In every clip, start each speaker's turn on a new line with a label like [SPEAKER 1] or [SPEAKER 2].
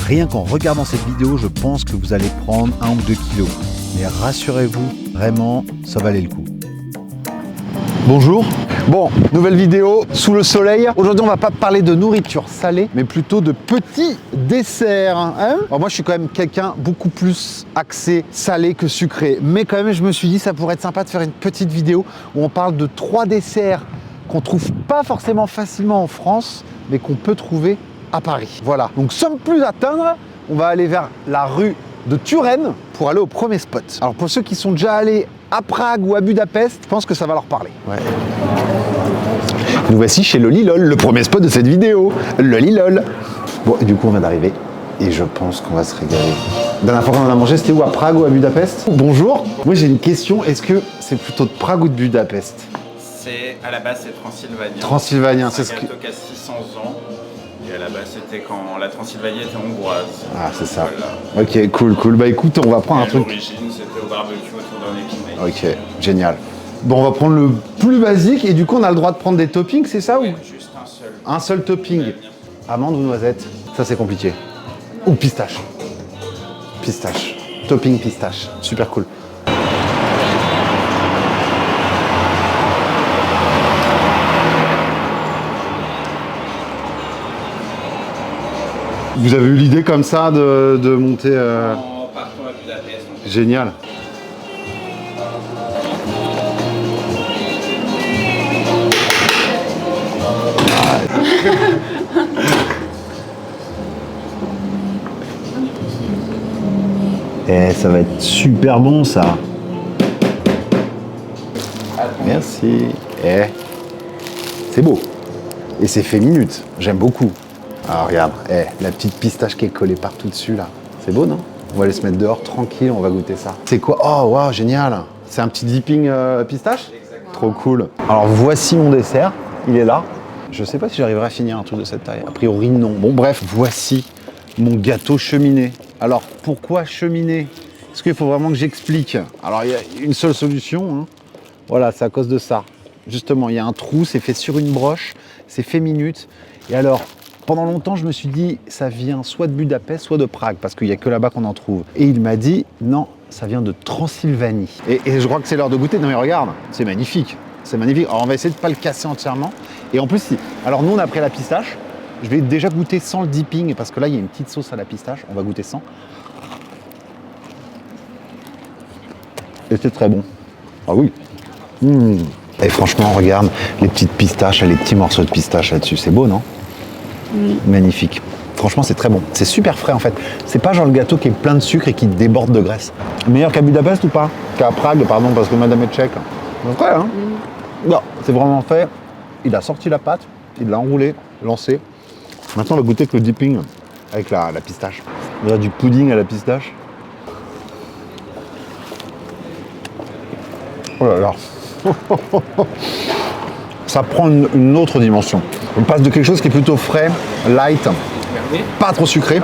[SPEAKER 1] Rien qu'en regardant cette vidéo, je pense que vous allez prendre 1 ou 2 kilos. Mais rassurez-vous, vraiment, ça valait le coup. Bonjour. Bon, nouvelle vidéo sous le soleil. Aujourd'hui, on va pas parler de nourriture salée, mais plutôt de petits desserts. Hein. Alors moi, je suis quand même quelqu'un beaucoup plus axé salé que sucré. Mais quand même, je me suis dit, ça pourrait être sympa de faire une petite vidéo où on parle de 3 desserts qu'on trouve pas forcément facilement en France, mais qu'on peut trouver à Paris. Voilà. Donc, sans plus attendre, on va aller vers la rue de Turenne pour aller au premier spot. Alors, pour ceux qui sont déjà allés à Prague ou à Budapest, je pense que ça va leur parler. Ouais. Nous voici chez Lolilol, le premier spot de cette vidéo. Lolilol. Bon, et du coup, on vient d'arriver et je pense qu'on va se régaler. La dernière fois qu'on en a mangé, c'était où, à Prague ou à Budapest? Bonjour. Moi, j'ai une question. Est-ce que c'est plutôt de Prague ou de Budapest?
[SPEAKER 2] À la base, c'est Transylvanien.
[SPEAKER 1] Transylvanien, c'est ce que...
[SPEAKER 2] C'est un gâteau qui a 600 ans. Et à la base, c'était quand la Transylvanie était hongroise.
[SPEAKER 1] Ah, c'est ça.
[SPEAKER 2] Voilà.
[SPEAKER 1] Ok, cool. Bah écoute, on va prendre un truc.
[SPEAKER 2] L'origine, c'était au barbecue autour d'un épinay.
[SPEAKER 1] Ok, génial. Bon, on va prendre le plus basique et du coup, on a le droit de prendre des toppings, c'est ça
[SPEAKER 2] Ouais,
[SPEAKER 1] ou
[SPEAKER 2] juste un seul.
[SPEAKER 1] un seul topping? Amande ou noisette? Ça, c'est compliqué. Ou pistache? Pistache. Topping pistache. Super cool. Vous avez eu l'idée comme ça de monter
[SPEAKER 2] En partant à Budapest.
[SPEAKER 1] Génial. Eh, ça va être super bon ça. Merci. Eh, c'est beau. Et c'est fait minute. J'aime beaucoup. Alors regarde, la petite pistache qui est collée partout dessus là. C'est beau, non? On va aller se mettre dehors tranquille, on va goûter ça. C'est quoi? Oh waouh, génial. C'est un petit dipping pistache? Exactement. Trop cool. Alors voici mon dessert, il est là. Je sais pas si j'arriverai à finir un truc de cette taille. A priori non. Bon bref, voici mon gâteau cheminée. Alors pourquoi cheminée? Est-ce qu'il faut vraiment que j'explique? Alors il y a une seule solution, hein. Voilà, c'est à cause de ça. Justement, il y a un trou, c'est fait sur une broche, c'est fait minute. Et alors, pendant longtemps, je me suis dit, ça vient soit de Budapest, soit de Prague, parce qu'il n'y a que là-bas qu'on en trouve. Et il m'a dit, non, ça vient de Transylvanie. Et je crois que c'est l'heure de goûter. Non mais regarde, c'est magnifique. C'est magnifique. Alors on va essayer de ne pas le casser entièrement. Et en plus, alors nous, on a pris la pistache. Je vais déjà goûter sans le dipping, parce que là, il y a une petite sauce à la pistache. On va goûter sans. Et c'est très bon. Ah oui. Et franchement, regarde, les petites pistaches, les petits morceaux de pistache là-dessus. C'est beau, non? Magnifique. Franchement, c'est très bon. C'est super frais en fait. C'est pas genre le gâteau qui est plein de sucre et qui déborde de graisse. Meilleur qu'à Budapest ou pas? Qu'à Prague, pardon, parce que madame est tchèque. C'est vrai, hein? Non, c'est vraiment fait. Il a sorti la pâte, il l'a enroulée, lancée. Maintenant, on va goûter que le dipping avec la pistache. On a du pudding à la pistache. Oh là là. Ça prend une autre dimension. On passe de quelque chose qui est plutôt frais, light, pas trop sucré,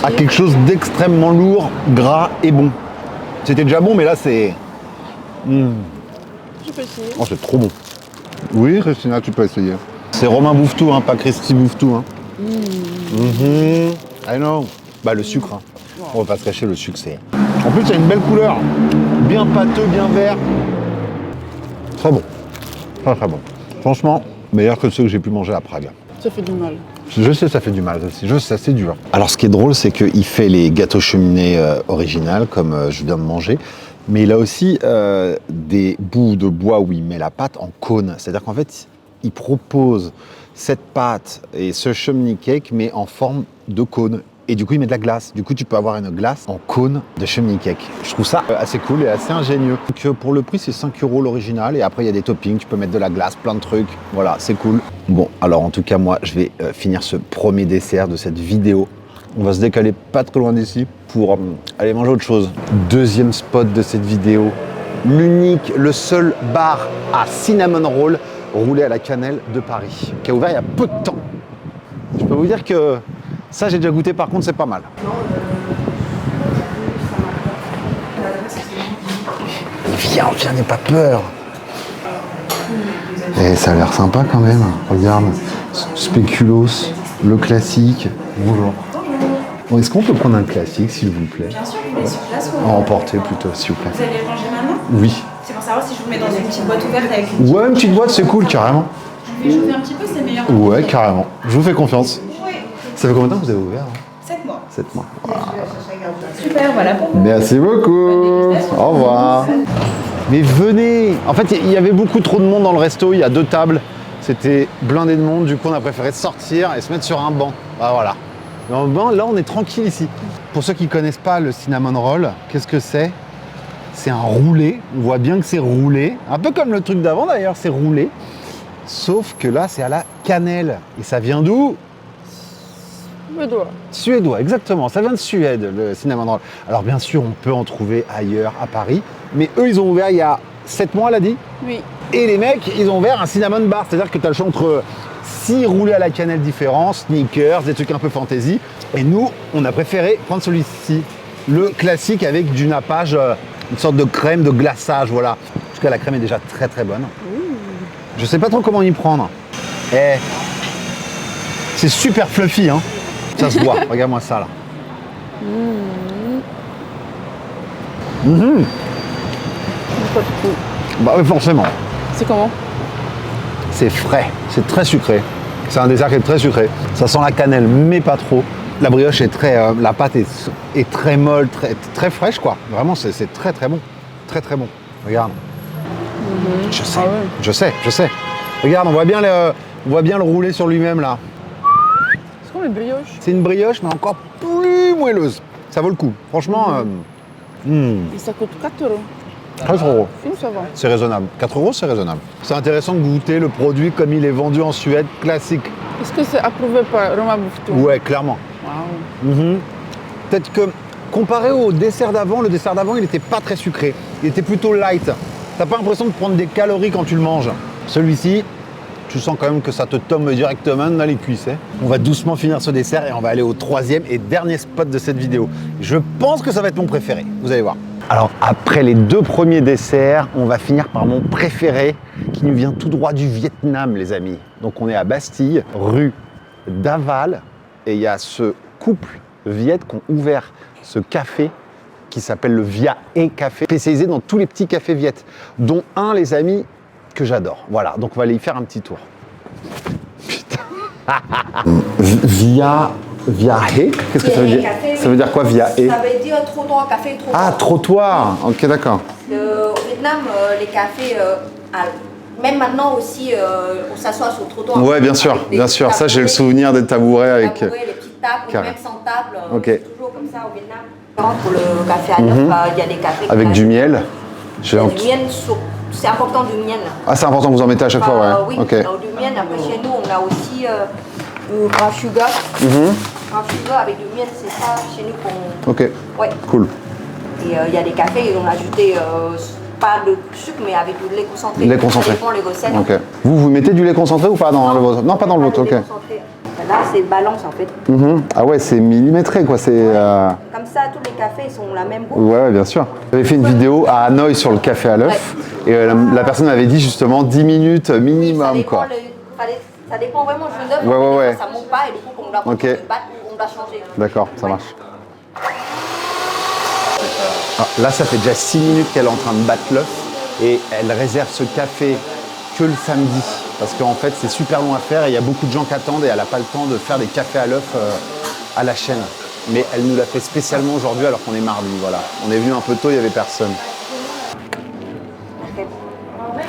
[SPEAKER 1] à quelque chose d'extrêmement lourd, gras et bon. C'était déjà bon, mais là c'est... Oh, c'est trop bon. Oui, Christina, tu peux essayer. C'est Romain Bouffe-Tout, hein, pas Christy Bouffe-Tout. Hein. I know. Bah, le sucre. Hein. On va pas se cacher, le sucre, c'est... En plus, il y a une belle couleur. Bien pâteux, bien vert. Très bon. Très bon. Franchement, meilleur que ceux que j'ai pu manger à Prague.
[SPEAKER 3] Ça fait du mal.
[SPEAKER 1] Je sais, ça fait du mal aussi. Je sais, c'est dur. Alors, ce qui est drôle, c'est qu'il fait les gâteaux cheminés original, comme je viens de manger. Mais il a aussi des bouts de bois où il met la pâte en cône. C'est-à-dire qu'en fait, il propose cette pâte et ce chimney cake, mais en forme de cône. Et du coup, il met de la glace. Du coup, tu peux avoir une glace en cône de chimney cake. Je trouve ça assez cool et assez ingénieux. Donc, pour le prix, c'est 5 € l'original. Et après, il y a des toppings. Tu peux mettre de la glace, plein de trucs. Voilà, c'est cool. Bon, alors en tout cas, moi, je vais finir ce premier dessert de cette vidéo. On va se décaler pas trop loin d'ici pour aller manger autre chose. Deuxième spot de cette vidéo. L'unique, le seul bar à cinnamon roll roulé à la cannelle de Paris, qui a ouvert il y a peu de temps. Je peux vous dire que ça, j'ai déjà goûté, par contre, c'est pas mal. Viens, n'aie pas peur. Et ça a l'air sympa quand même. Regarde, spéculoos, le classique. Bonjour. Bon, est-ce qu'on peut prendre un classique, s'il vous plaît?
[SPEAKER 3] Bien sûr, vous voulez sur place ou...
[SPEAKER 1] En emporter plutôt, s'il vous plaît.
[SPEAKER 3] Vous allez le manger maintenant?
[SPEAKER 1] Oui.
[SPEAKER 3] C'est pour savoir si je vous mets dans une petite boîte ouverte avec une...
[SPEAKER 1] Ouais, une petite boîte, c'est cool, carrément.
[SPEAKER 3] Je vais chauffer un petit peu, c'est meilleur.
[SPEAKER 1] Ouais, carrément. Je vous fais confiance.
[SPEAKER 3] Oui.
[SPEAKER 1] Ça fait combien de temps que vous avez ouvert?
[SPEAKER 3] 7 mois.
[SPEAKER 1] 7 mois. Voilà.
[SPEAKER 3] Super, voilà pour vous.
[SPEAKER 1] Merci beaucoup. Au revoir. Mais venez. En fait, il y avait beaucoup trop de monde dans le resto. Il y a 2 tables. C'était blindé de monde. Du coup, on a préféré sortir et se mettre sur un banc. Bah voilà. Là, on est tranquille ici. Pour ceux qui ne connaissent pas le cinnamon roll, qu'est-ce que c'est? C'est un roulé. On voit bien que c'est roulé. Un peu comme le truc d'avant d'ailleurs, c'est roulé. Sauf que là, c'est à la cannelle. Et ça vient d'où?
[SPEAKER 4] Suédois.
[SPEAKER 1] Suédois, exactement. Ça vient de Suède, le cinnamon roll. Alors bien sûr, on peut en trouver ailleurs, à Paris. Mais eux, ils ont ouvert il y a 7 mois, elle a dit.
[SPEAKER 4] Oui.
[SPEAKER 1] Et les mecs, ils ont ouvert un cinnamon bar. C'est-à-dire que tu as le choix entre 6 roulés à la cannelle différents, sneakers, des trucs un peu fantasy. Et nous, on a préféré prendre celui-ci. Le classique avec du nappage, une sorte de crème de glaçage, voilà. En tout cas, la crème est déjà très très bonne. Je sais pas trop comment y prendre. C'est super fluffy, hein. Ça se voit, regarde-moi ça là.
[SPEAKER 4] Pas du tout.
[SPEAKER 1] Bah oui, forcément.
[SPEAKER 4] C'est comment?
[SPEAKER 1] C'est frais, c'est très sucré. C'est un dessert qui est très sucré. Ça sent la cannelle, mais pas trop. La brioche est très, la pâte est très molle, très fraîche quoi. Vraiment, c'est très très bon, très très bon. Regarde. Je sais,
[SPEAKER 4] Ah ouais.
[SPEAKER 1] je sais. Regarde, on voit bien le rouler sur lui-même là.
[SPEAKER 4] C'est comme les brioches.
[SPEAKER 1] C'est une brioche, mais encore plus moelleuse. Ça vaut le coup. Franchement,
[SPEAKER 4] Et ça coûte 4 euros.
[SPEAKER 1] 13 euros.
[SPEAKER 4] Nous, ça va.
[SPEAKER 1] C'est raisonnable. 4 euros, c'est raisonnable. C'est intéressant de goûter le produit comme il est vendu en Suède, classique.
[SPEAKER 4] Est-ce que c'est approuvé par Roma Bouffe-Tout?
[SPEAKER 1] Ouais, clairement.
[SPEAKER 4] Waouh.
[SPEAKER 1] Peut-être que comparé au dessert d'avant, le dessert d'avant, il n'était pas très sucré. Il était plutôt light. T'as pas l'impression de prendre des calories quand tu le manges. Celui-ci, tu sens quand même que ça te tombe directement dans les cuisses. Hein. On va doucement finir ce dessert et on va aller au 3e et dernier spot de cette vidéo. Je pense que ça va être mon préféré. Vous allez voir. Alors, après les 2 premiers desserts, on va finir par mon préféré qui nous vient tout droit du Vietnam, les amis. Donc, on est à Bastille, rue d'Aval. Et il y a ce couple Viet qui ont ouvert ce café qui s'appelle le Via E Café, spécialisé dans tous les petits cafés Viet, dont un, les amis, que j'adore. Voilà, donc on va aller y faire un petit tour. Putain. Via E, qu'est-ce que ça veut dire? Ça veut dire quoi, Via E?
[SPEAKER 5] Ça veut dire trottoir, café, trottoir.
[SPEAKER 1] Ah, trottoir. Ok, d'accord.
[SPEAKER 5] Au Vietnam, les cafés, même maintenant aussi, on s'assoit sur le trottoir.
[SPEAKER 1] Ouais, bien sûr, bien sûr. Ça, j'ai le souvenir des tabourets avec.
[SPEAKER 5] Les petites tables,
[SPEAKER 1] Carré.
[SPEAKER 5] même sans table.
[SPEAKER 1] Ok.
[SPEAKER 5] C'est toujours comme ça au Vietnam. Pour le café à l'œuf, il y a des cafés
[SPEAKER 1] Avec du miel.
[SPEAKER 5] Du miel, c'est important du miel.
[SPEAKER 1] Ah, c'est important que vous en mettez à chaque fois, ouais.
[SPEAKER 5] Oui,
[SPEAKER 1] Ok.
[SPEAKER 5] alors, du miel. Après, chez nous, on a aussi du brown sugar. Brown sugar avec du miel, c'est ça chez nous qu'on.
[SPEAKER 1] Ok.
[SPEAKER 5] Ouais.
[SPEAKER 1] Cool.
[SPEAKER 5] Et il y a des cafés, ils ont ajouté pas de sucre, mais avec du lait concentré.
[SPEAKER 1] Lait concentré.
[SPEAKER 5] Ça dépend les recettes.
[SPEAKER 1] Ok. Vous mettez du lait concentré ou pas dans le vôtre? Non, pas dans le vôtre, ok.
[SPEAKER 5] Lait concentré. Là, c'est balance en fait.
[SPEAKER 1] Ah ouais, c'est millimétré, quoi. C'est.
[SPEAKER 5] Comme ça, tous les cafés ils sont la même goût.
[SPEAKER 1] Ouais, bien sûr. J'avais fait une vidéo à Hanoï sur le café à l'œuf. Et la personne m'avait dit justement 10 minutes minimum, quoi.
[SPEAKER 5] Ça dépend vraiment du œuf.
[SPEAKER 1] Ouais.
[SPEAKER 5] Ça monte pas et du coup, on doit
[SPEAKER 1] Ok.
[SPEAKER 5] battre ou on doit changer.
[SPEAKER 1] D'accord, ça marche. Ah, là, ça fait déjà 6 minutes qu'elle est en train de battre l'œuf et elle réserve ce café que le samedi. Parce qu'en fait, c'est super long à faire et il y a beaucoup de gens qui attendent et elle n'a pas le temps de faire des cafés à l'œuf à la chaîne. Mais elle nous l'a fait spécialement aujourd'hui alors qu'on est mardi, voilà. On est venu un peu tôt, il n'y avait personne.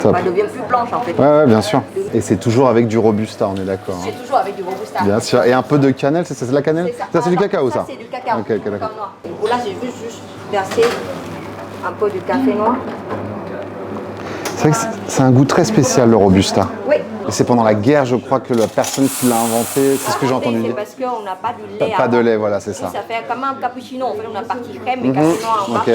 [SPEAKER 1] Top.
[SPEAKER 5] Elle devient plus blanche en fait.
[SPEAKER 1] Ouais, bien sûr. Et c'est toujours avec du Robusta, on est d'accord.
[SPEAKER 5] C'est
[SPEAKER 1] Hein.
[SPEAKER 5] toujours avec du Robusta.
[SPEAKER 1] Bien sûr. Et un peu de cannelle, c'est de la cannelle? Ça, c'est du cacao, ça?
[SPEAKER 5] Ça, c'est du cacao.
[SPEAKER 1] Ok, d'accord.
[SPEAKER 5] Comme noir. Là, j'ai juste versé un peu de café noir.
[SPEAKER 1] C'est vrai que c'est un goût très spécial, le Robusta.
[SPEAKER 5] Oui.
[SPEAKER 1] Et c'est pendant la guerre, je crois, que la personne qui l'a inventé, c'est ce que j'ai entendu
[SPEAKER 5] C'est
[SPEAKER 1] dire.
[SPEAKER 5] parce qu'on n'a pas de lait.
[SPEAKER 1] Pas de
[SPEAKER 5] avant.
[SPEAKER 1] lait, voilà, c'est ça.
[SPEAKER 5] Ça fait comme un cappuccino. En fait, on a partie crème et café noir en bas.
[SPEAKER 1] ok.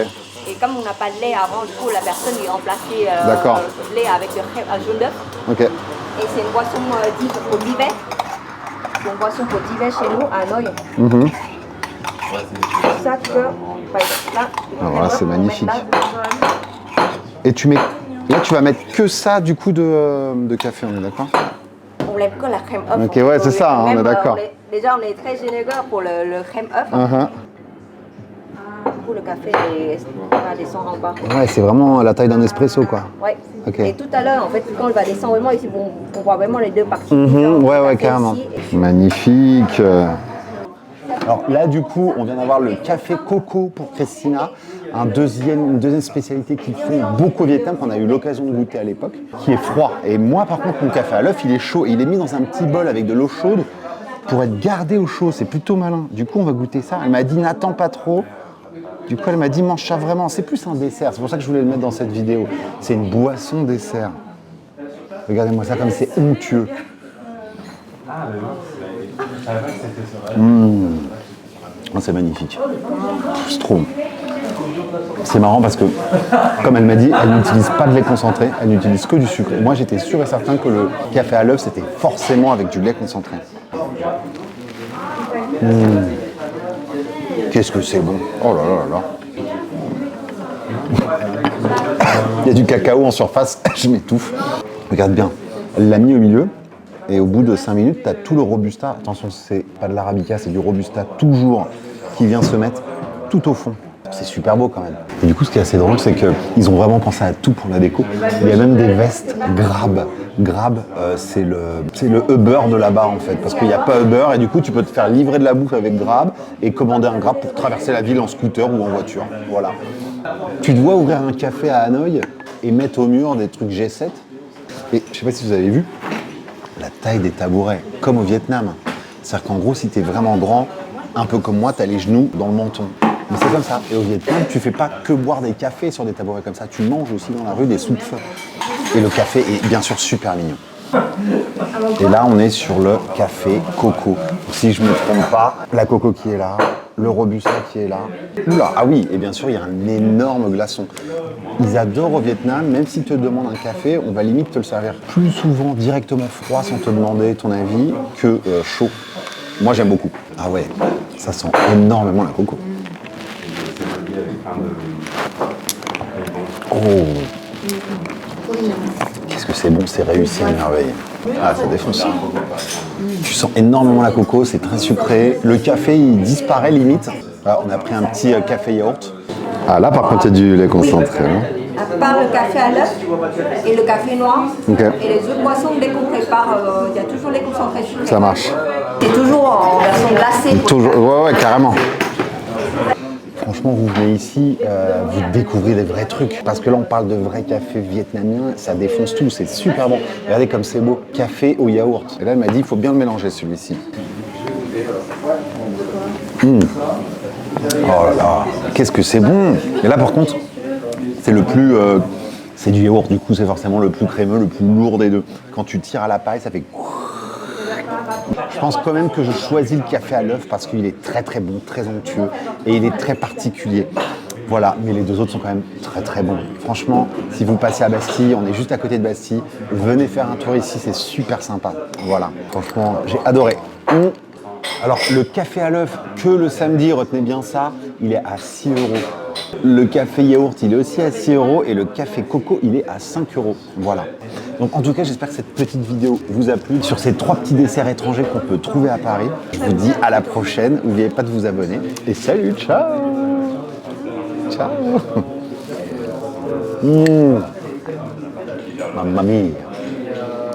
[SPEAKER 5] Et comme on n'a pas de lait avant, du coup, la personne lui remplaçait
[SPEAKER 1] D'accord.
[SPEAKER 5] le lait avec un jaune d'œuf.
[SPEAKER 1] Ok.
[SPEAKER 5] Et c'est une boisson pour l'hiver. C'est une boisson pour l'hiver chez nous, à Hanoï. C'est pour ça que, par exemple, là,
[SPEAKER 1] Alors là, c'est
[SPEAKER 5] on met
[SPEAKER 1] magnifique.
[SPEAKER 5] là,
[SPEAKER 1] Et tu mets. Là, tu vas mettre que ça, du coup, de café, on est d'accord?
[SPEAKER 5] on lève que la crème œuf.
[SPEAKER 1] Ok, ouais, c'est ça, hein, on est d'accord.
[SPEAKER 5] Déjà, on est très généreux pour le crème œuf. Pour le café, on va descendre en bas.
[SPEAKER 1] Ouais, c'est vraiment la taille d'un espresso, quoi.
[SPEAKER 5] Ouais.
[SPEAKER 1] Ok.
[SPEAKER 5] Et tout à l'heure, en fait, quand on va descendre vraiment ici, on voit vraiment les deux parties.
[SPEAKER 1] Ouais, carrément. Magnifique. Alors là, du coup, on vient d'avoir le café coco pour Christina, une deuxième spécialité qu'ils font beaucoup au Vietnam, qu'on a eu l'occasion de goûter à l'époque, qui est froid. Et moi, par contre, mon café à l'œuf, il est chaud. Il est mis dans un petit bol avec de l'eau chaude pour être gardé au chaud. C'est plutôt malin. Du coup, on va goûter ça. Elle m'a dit, n'attends pas trop. Du coup, elle m'a dit, mange ça vraiment. C'est plus un dessert. C'est pour ça que je voulais le mettre dans cette vidéo. C'est une boisson dessert. Regardez-moi ça comme c'est onctueux. Oh, c'est magnifique. C'est trop bon. C'est marrant parce que, comme elle m'a dit, elle n'utilise pas de lait concentré, elle n'utilise que du sucre. Moi, j'étais sûr et certain que le café à l'œuf, c'était forcément avec du lait concentré. Qu'est-ce que c'est bon. Oh là là là là. Il y a du cacao en surface, je m'étouffe. Regarde bien, elle l'a mis au milieu. Et au bout de 5 minutes, tu as tout le Robusta. Attention, c'est pas de l'Arabica, c'est du Robusta toujours qui vient se mettre tout au fond. C'est super beau quand même. Et du coup, ce qui est assez drôle, c'est qu'ils ont vraiment pensé à tout pour la déco. Il y a même des vestes Grab. Grab, c'est le Uber de là-bas en fait. Parce qu'il n'y a pas Uber et du coup, tu peux te faire livrer de la bouffe avec Grab et commander un Grab pour traverser la ville en scooter ou en voiture. Voilà. Tu dois ouvrir un café à Hanoï et mettre au mur des trucs G7. Et je sais pas si vous avez vu, la taille des tabourets, comme au Vietnam. C'est-à-dire qu'en gros, si tu es vraiment grand, un peu comme moi, tu as les genoux dans le menton. Mais c'est comme ça. Et au Vietnam, tu fais pas que boire des cafés sur des tabourets comme ça, tu manges aussi dans la rue des soupes. Et le café est bien sûr super mignon. Et là, on est sur le café coco. Si je ne me trompe pas, la coco qui est là, le Robusta qui est là. Oula, ah oui, et bien sûr, il y a un énorme glaçon. Ils adorent au Vietnam, même s'ils te demandent un café, on va limite te le servir plus souvent directement froid sans te demander ton avis que chaud. Moi, j'aime beaucoup. Ah ouais, ça sent énormément la coco. Oh, qu'est-ce que c'est bon, c'est réussi à merveille. Ah, ça défonce. Tu sens énormément la coco, c'est très sucré. Le café, il disparaît limite. Là, on a pris un petit café yaourt. Ah, là, par contre, il y a du lait concentré. Hein.
[SPEAKER 5] À part le café à l'œuf et le café noir,
[SPEAKER 1] Okay.
[SPEAKER 5] Et les autres boissons, dès qu'on prépare, il y a toujours les concentrés sucrés.
[SPEAKER 1] Ça marche.
[SPEAKER 5] C'est toujours en version glacée.
[SPEAKER 1] Toujours, ouais, carrément. Franchement, vous venez ici, vous découvrez des vrais trucs. Parce que là, on parle de vrai café vietnamien, ça défonce tout, c'est super bon. Regardez comme c'est beau, café au yaourt. Et là, elle m'a dit, il faut bien le mélanger celui-ci. Oh là là, qu'est-ce que c'est bon. Et là, par contre, c'est le plus... c'est du yaourt, du coup, c'est forcément le plus crémeux, le plus lourd des deux. Quand tu tires à la paille, ça fait... Je pense quand même que je choisis le café à l'œuf parce qu'il est très très bon, très onctueux et il est très particulier. Voilà, mais les deux autres sont quand même très très bons. Franchement, si vous passez à Bastille, on est juste à côté de Bastille, venez faire un tour ici, c'est super sympa. Voilà, franchement, j'ai adoré. Alors, le café à l'œuf, que le samedi, retenez bien ça, il est à 6 €. Le café yaourt, il est aussi à 6 € et le café coco, il est à 5 €. Voilà. Donc, en tout cas, j'espère que cette petite vidéo vous a plu sur ces 3 petits desserts étrangers qu'on peut trouver à Paris. Je vous dis à la prochaine. N'oubliez pas de vous abonner. Et salut, ciao. Ciao. Mamma mia.